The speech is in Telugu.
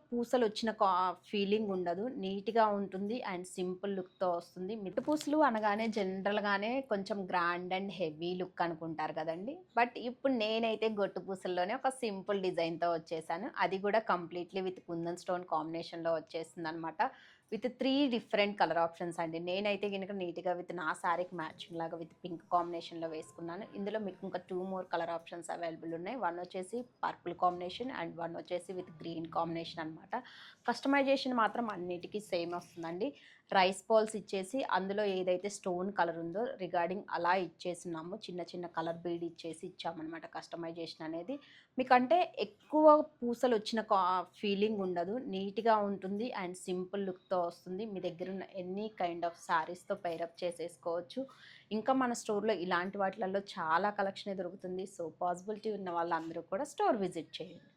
పూసలు వచ్చిన ఫీలింగ్ ఉండదు. నీట్‌గా ఉంటుంది అండ్ సింపుల్ లుక్‌తో వస్తుంది. మిట్ట పూసలు అనగానే జనరల్‌గానే కొంచెం గ్రాండ్ అండ్ హెవీ లుక్ అనుకుంటారు కదండీ! బట్ ఇప్పుడు నేనైతే గొట్టు పూసల్లోనే ఒక సింపుల్ డిజైన్‌తో వచ్చేసాను. అది కూడా కంప్లీట్‌లీ విత్ కుందన్ స్టోన్ కాంబినేషన్‌లో వచ్చేసిందనమాట. విత్ 3 డిఫరెంట్ కలర్ ఆప్షన్స్ అండి. నేనైతే గనుక నీట్‌గా విత్ నా శారీకి మ్యాచింగ్ లాగా విత్ పింక్ కాంబినేషన్‌లో వేసుకున్నాను. ఇందులో మీకు ఇంకా 2 మోర్ కలర్ ఆప్షన్స్ అవైలబుల్ ఉన్నాయి. వన్ వచ్చేసి పర్పుల్ కాంబినేషన్ అండ్ వన్ వచ్చేసి విత్ గ్రీన్ కాంబినేషన్ అనమాట. కస్టమైజేషన్ మాత్రం అన్నిటికి సేమ్ వస్తుందండి. రైస్ బాల్స్ ఇచ్చేసి అందులో ఏదైతే స్టోన్ కలర్ ఉందో రిగార్డింగ్ అలా ఇచ్చేసున్నాము. చిన్న చిన్న కలర్ బీడ్ ఇచ్చేసి ఇచ్చామనమాట కస్టమైజేషన్ అనేది. మీకంటే ఎక్కువ పూసలొచ్చిన ఫీలింగ్ ఉండదు. నీట్‌గా ఉంటుంది అండ్ సింపుల్ లుక్‌తో వస్తుంది. మీ దగ్గరున్న ఎనీ కైండ్ ఆఫ్ శారీస్‌తో పెయిరప్ చేసేసుకోవచ్చు. ఇంకా మన స్టోర్‌లో ఇలాంటి వాటిలల్లో చాలా కలెక్షనే దొరుకుతుంది. సో, పాసిబిలిటీ ఉన్న వాళ్ళందరూ కూడా స్టోర్ విజిట్ చేయండి.